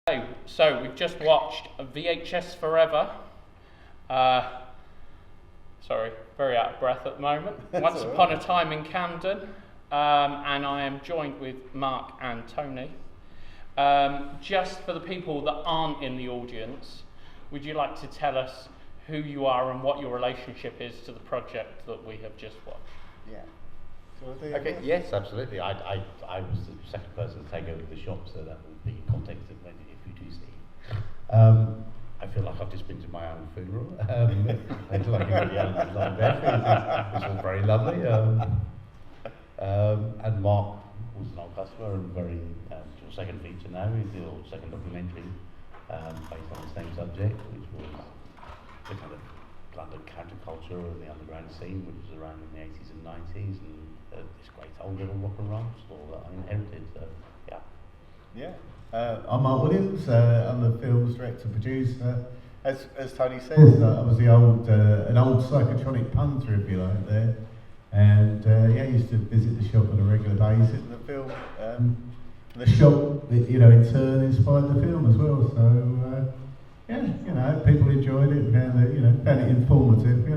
So we've just watched VHS Forever. Sorry, very out of breath at the moment. Once Upon a Time in Camden, and I am joined with Mark and Tony. Just for the people that aren't in the audience, would you like to tell us who you are and what your relationship is to the project that we have just watched? Yeah. Okay. Yes, absolutely. I was the second person to take over the shop, so that will be context if you do see. I feel like I've just been to my own funeral. It's like a really long death. It's all very lovely. And Mark was an old customer and very your second feature now, your second documentary based on the same subject, which was the kind of London counterculture of the underground scene, which was around in the 80s and 90s, and this great old little rock and roll store that I inherited. So, yeah. Yeah. I'm Mark Williams. I'm the film's director producer. As Tony says, I was an old psychotronic punter, if you like, there. And I used to visit the shop on a regular basis. And the film, the shop, in turn inspired the film as well. So people enjoyed it, found it informative,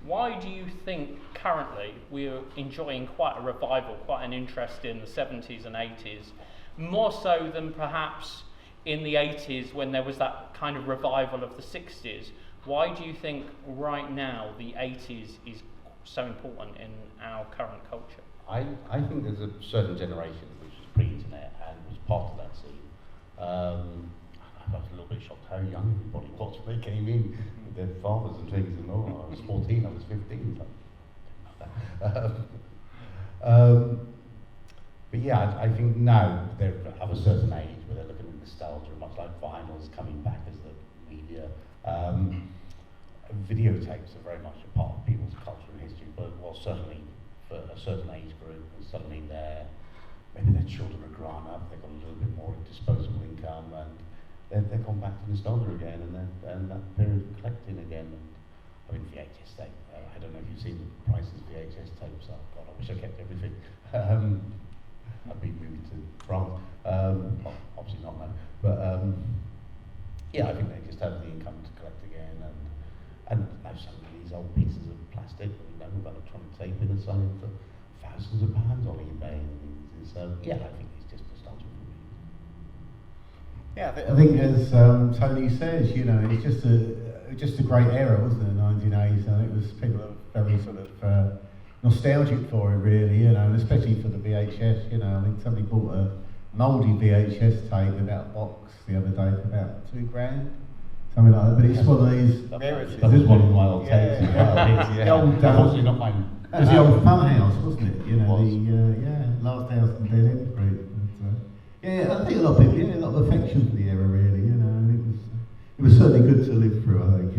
Why do you think currently we're enjoying quite a revival, quite an interest in the 70s and 80s, more so than perhaps in the 80s when there was that kind of revival of the 60s? Why do you think right now the 80s is so important in our current culture? I think there's a certain generation which was pre-internet and was part of that scene. I was a little bit shocked how young everybody was when they came in with their fathers and things, and I was 14, I was 15. But yeah, I think now they're of a certain age where they're looking at nostalgia, much like vinyls coming back as the media. Videotapes are very much a part of people's culture and history, but certainly for a certain age group, and suddenly maybe their children are grown up, they've got a little bit more disposable income, and they've gone back to nostalgia again, and that period of collecting again. And VHS tape. I don't know if you've seen the prices of VHS tapes. Oh God, I wish I kept everything. I'd be moving to France. Obviously not now, but I think they just have the income to collect again, and now some of these old pieces of plastic, with electronic tape in and selling for thousands of pounds on eBay and things. So I think it's just nostalgia for me. Yeah, I think as Tony says, it's just a great era, wasn't it? The 1980s. I think it was people are very sort of nostalgic for it, really, and especially for the VHS. I think somebody bought a mouldy VHS tape without a box the other day for about £2,000, something like that. But it's one of these. That was one of my old tapes. The old, unfortunately not mine. It was the old Fun House, wasn't it? It was. Last House in Dead End Street. I think a lot of people, a lot of affection for the era, really. And it was certainly good to live through. I think,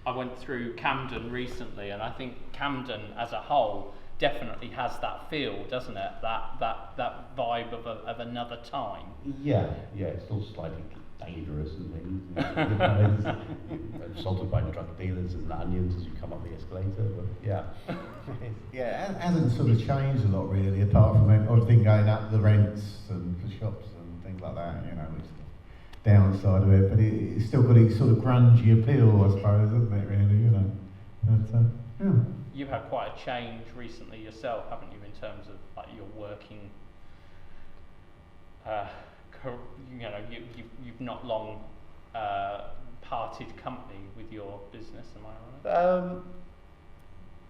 I went through Camden recently, and I think Camden as a whole definitely has that feel, doesn't it? That vibe of another time. Yeah, it's still slightly dangerous and things. Assaulted by drug dealers and onions as you come up the escalator, but it hasn't sort of changed a lot really, apart from everything going up, the rents and for shops and things like that, which is the downside of it, but it's still got its sort of grungy appeal, I suppose, hasn't it, really, But, You've had quite a change recently yourself, haven't you, in terms of like your working, you've not long parted company with your business, am I right?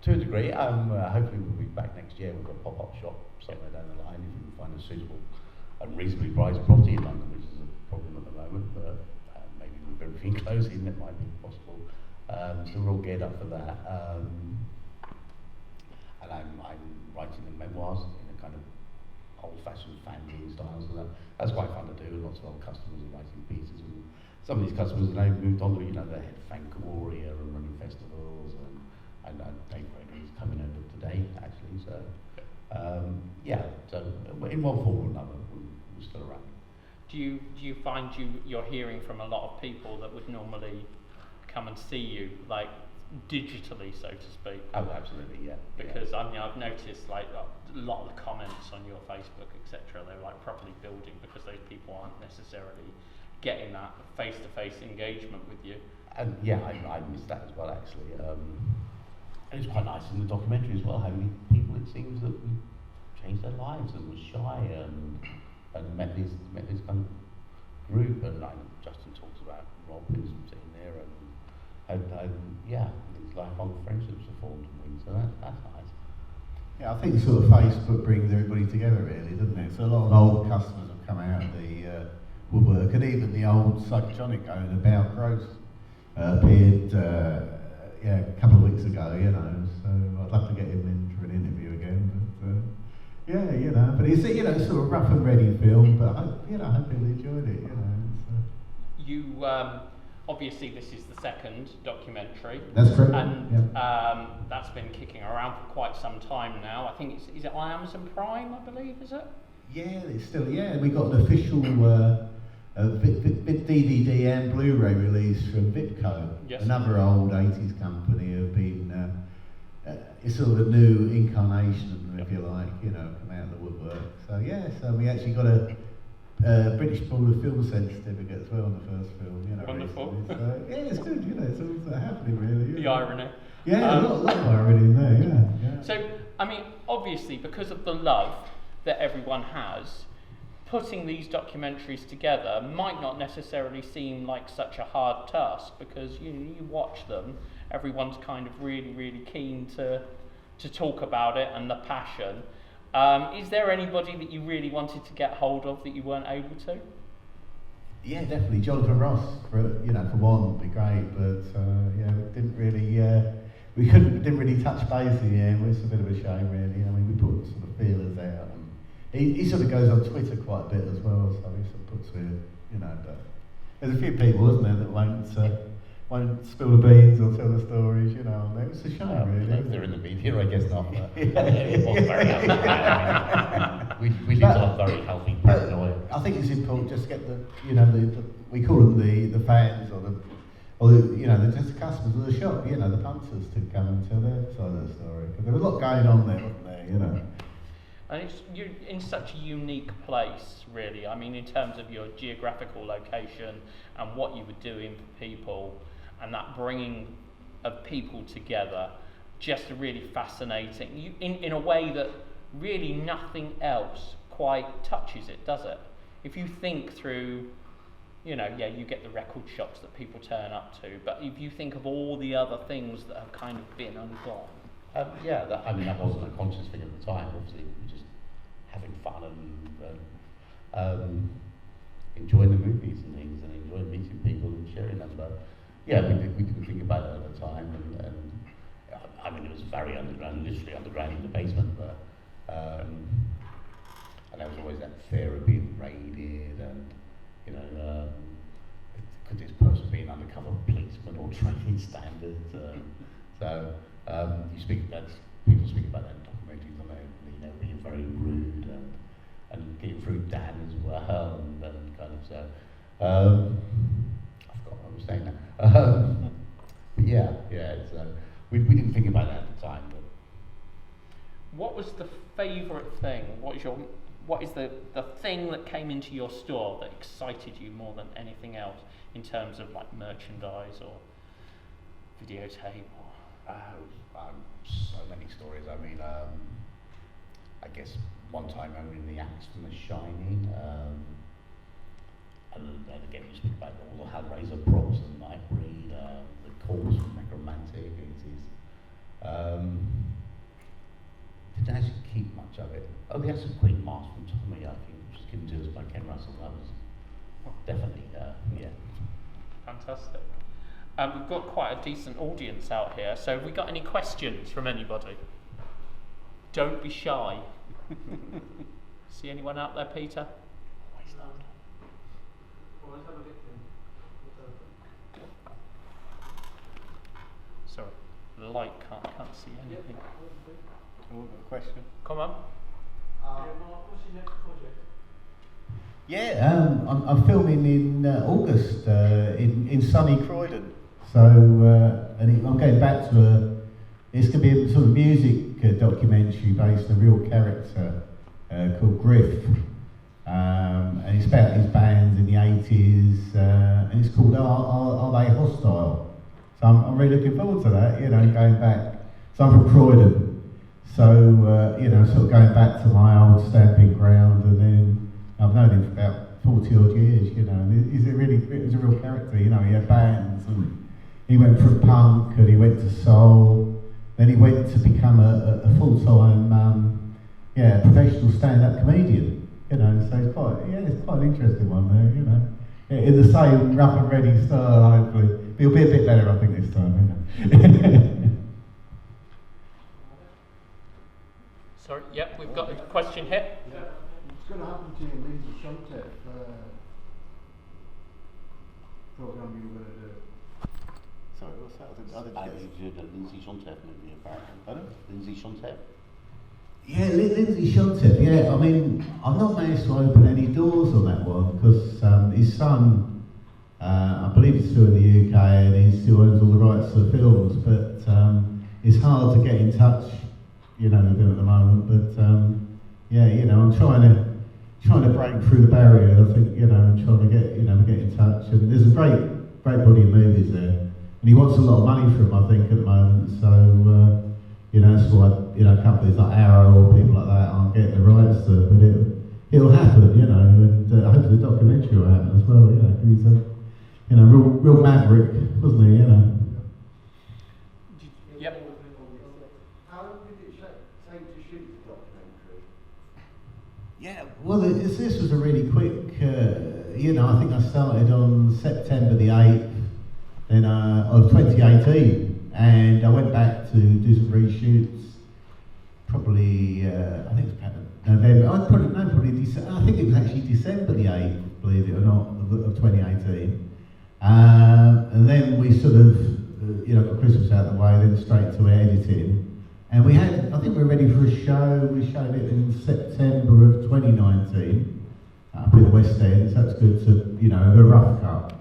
To a degree. Hopefully we'll be back next year. We've got a pop-up shop somewhere down the line if we can find a suitable and reasonably priced property in London, which is a problem at the moment, but maybe with everything closing it might be possible. So we're all geared up for that. And I'm writing the memoirs in a kind of old-fashioned fanzine style, so that's quite fun to do. Lots of old customers are writing pieces, and some of these customers have now moved on to, the head Frank Warrior and running festivals, and Dave Gregory's coming over today, actually. So, so in one form or another, we're still around. Do you find you're hearing from a lot of people that would normally come and see you, like digitally, so to speak. Oh, absolutely, yeah. Because I mean, I've noticed like a lot of the comments on your Facebook, etc., they're like properly building because those people aren't necessarily getting that face-to-face engagement with you. And yeah, I missed that as well, actually. And it's quite nice in the documentary as well, how many people it seems that changed their lives and were shy and met this kind of group. And like Justin talks about Rob who's sitting there and yeah, these lifelong friendships are formed and things. So that's nice. Yeah, I think sort of Facebook brings everybody together, really, doesn't it? So a lot of old customers have come out of the woodwork, and even the old psychotronic owner, Bow Gross, appeared a couple of weeks ago, you know. So I'd love to get him in for an interview again. But yeah, you know, but it's sort of rough and ready film, but I hope people enjoyed it, you know. So. You obviously this is the second documentary. That's correct. And that's been kicking around for quite some time now. I think is it on Amazon Prime, I believe, is it? Yeah, it's still, we got an official DVD and Blu-ray release from Vipco, yes. Another old 80s company who've been, it's sort of a new incarnation, if you like, come out of the woodwork. So yeah, so we actually got a British Board of Film certificate as well on the first film, Wonderful. Recently. So yeah, it's good, it's all sort of happening really. The irony. Yeah, a lot of irony in there, yeah. So, I mean, obviously, because of the love that everyone has, putting these documentaries together might not necessarily seem like such a hard task, because you watch them, everyone's kind of really, really keen to talk about it and the passion. Is there anybody that you really wanted to get hold of that you weren't able to? Yeah, definitely. Jonathan Ross, for one, would be great, but we didn't really touch base in the end. It's a bit of a shame, really. I mean, we put sort of feelers out, and he sort of goes on Twitter quite a bit as well, so he sort of puts but there's a few people, isn't there, that won't spill the beans or tell the stories, and it's a shame, really. If they're in the media, I guess not. It was very healthy. We need to have very healthy paranoia. I think it's important just to get we call them the fans or just the customers of the shop, the punters to come and tell their side of the story. Because there was a lot going on there, wasn't there, And you're in such a unique place, really. I mean, in terms of your geographical location and what you were doing for people, and that bringing of people together, just really fascinating. In a way that really nothing else quite touches it, does it? If you think through, you get the record shops that people turn up to, but if you think of all the other things that have kind of been and gone. That wasn't a conscious thing at the time. Obviously, we were just having fun and enjoying the movies and things, and enjoying meeting people and sharing them. But yeah, we didn't think about it at the time, and it was very underground, literally underground in the basement. But and there was always that fear of being raided, and could this person be an undercover policeman or training standards? People speak about that in documentaries, and being very rude and getting through Dan as well, and kind of so. I forgot what I was saying now. But yeah. We didn't think about that at the time. But what was the favourite thing? What is the thing that came into your store that excited you more than anything else in terms of like merchandise or videotape or? So many stories. I mean, I guess one time owning the axe from The Shining, and again you speak about all the Hellraiser props and Nightbreed, the corpse from Necromantic. Didn't actually keep much of it. Oh, the Acid Queen mask from Tommy, I think, which was given to us by Ken Russell. That was definitely, yeah. Fantastic. We've got quite a decent audience out here, so have we got any questions from anybody? Don't be shy. See anyone out there, Peter? Sorry, the light can't see anything. Oh, got a question. Come on. What's your next project? Yeah, I'm filming in August in sunny Croydon. So and I'm going back to it's going to be a sort of music documentary based on a real character called Griff. And it's about his bands in the 80s, and it's called Are They Hostile? So I'm really looking forward to that, going back. So I'm from Croydon, so, sort of going back to my old stamping ground, and then I've known him for about 40 odd years, and he's a real character, he had bands, and he went from punk, and he went to soul, then he went to become a full-time, professional stand-up comedian. So it's quite an interesting one there, in the same rough and ready style, hopefully. But it'll be a bit better, I think, this time, Sorry, yep, we've got a question here. Yeah. What's going to happen to you in Lindsay Shontek program you were going to do? Sorry, what's that? I did a Lindsay Shontek movie, apparently. Pardon? Lindsay Shontek? Yeah, Lindsay Shontek, yeah. I mean, I've not managed to open any doors on that one because his son, I believe he's still in the UK and he still owns all the rights to the films, but it's hard to get in touch, with him at the moment. But I'm trying to break through the barrier. I think, and trying to get in touch. And there's a great body of movies there, and he wants a lot of money for them, I think, at the moment. So. That's why, companies like Arrow or people like that aren't getting the rights to it, but it'll happen, and hopefully the documentary will happen as well, because he's a, real maverick, wasn't he, Yep. How long did it take to shoot the documentary? Yeah, well, this was a really quick, I think I started on September the 8th of 2018. And I went back to do some reshoots, probably, I think it was about November, I think it was actually December the 8th, believe it or not, of 2018. And then we sort of, got Christmas out of the way, then straight to editing. And I think we were ready for a show. We showed it in September of 2019, up in the West End, so that's good to, a rough cut,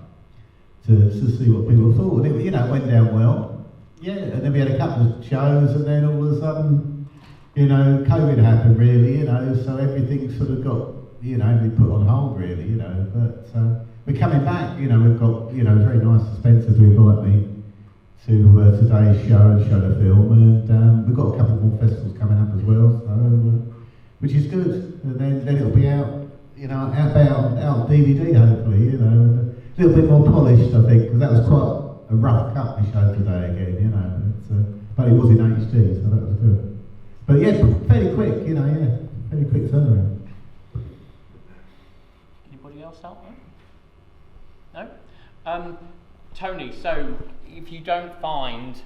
to see what people thought. And it went down well. Yeah, and then we had a couple of shows, and then all of a sudden, COVID happened, really, so everything sort of got, everything put on hold, really, but we're coming back, we've got, very nice Spencer to invite me to today's show and show the film, and we've got a couple more festivals coming up as well, so, which is good, and then it'll be out, out DVD, hopefully, a little bit more polished, I think, because that was quite a rough cut we showed today again, but it was in HD, so that was good. But yeah, fairly quick, fairly quick turnaround. Anybody else out there? No? Tony, so if you don't find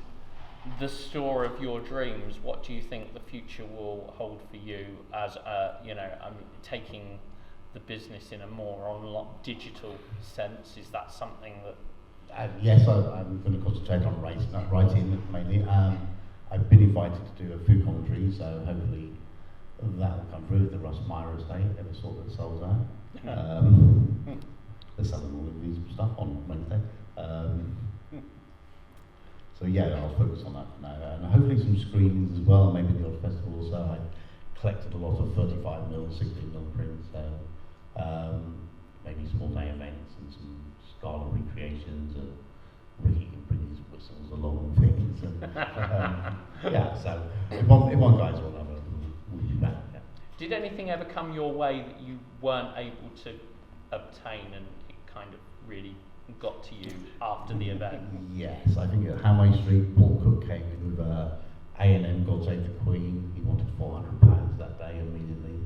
the store of your dreams, what do you think the future will hold for you as taking the business in a more online, digital sense? Is that something that yes, I'm going to concentrate on writing mainly. I've been invited to do a food commentary, so hopefully that will come through. The Russ Meyer estate, ever sort that sells out. They're selling all of these stuff on Wednesday. So yeah, I'll focus on that for now, and hopefully some screenings as well, maybe the odd festival. So I collected a lot of 35mm, 16mm prints, so maybe small day events and some Scala recreations, and Ricky can bring his whistles along and things. And, so if one guy's one other, we'll be back. Yeah. Did anything ever come your way that you weren't able to obtain, and it kind of really got to you after the event? Yes, I think at Hamway Street, Paul Cook came in with A&M, God Save the Queen. He wanted £400 that day immediately,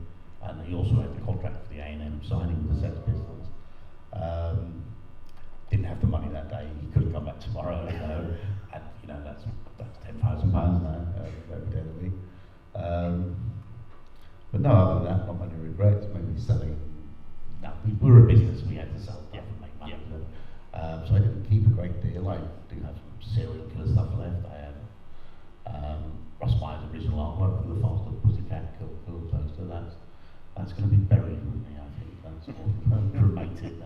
and he also had the contract for the A&M signing with the Sex Pistols. Didn't have the money that day. He couldn't come back tomorrow, and that's £10,000 now every day of the week. But no, other than that, not many regrets. Maybe selling. No, we were a business. We had to sell stuff and make money. Yeah. So I didn't keep a great deal. I do have some serial killer stuff left. I have Russ Meyer's original artwork from the Faster Pussycat Kill Toaster. That's going to be buried with me, I think. That's more cremated.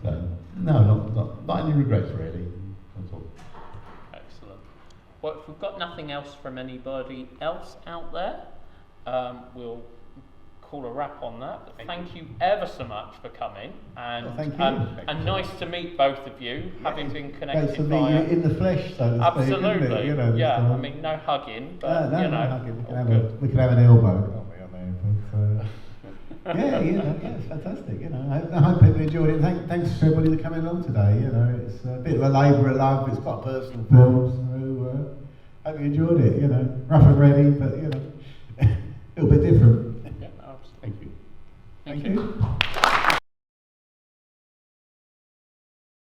So no, not any regrets really. That's all. Well, if we've got nothing else from anybody else out there, we'll call a wrap on that. But thank you ever so much for coming, and thank you. and nice to meet both of you, having been Great connected to meet via. you in the flesh, so to speak, Absolutely, isn't it? You know, yeah. so- I mean, no hugging, but no, you know, hugging. all good. We can have an elbow, can't we, on there? But, yeah, you know, yeah, it's fantastic. You know, I hope people enjoyed it. Thanks to everybody for coming along today. You know, it's a bit of a labour of love. It's quite a personal film, so hope you enjoyed it. You know, rough and ready, but you know, a little bit different. Yeah, no, absolutely. Thank you. Thank you.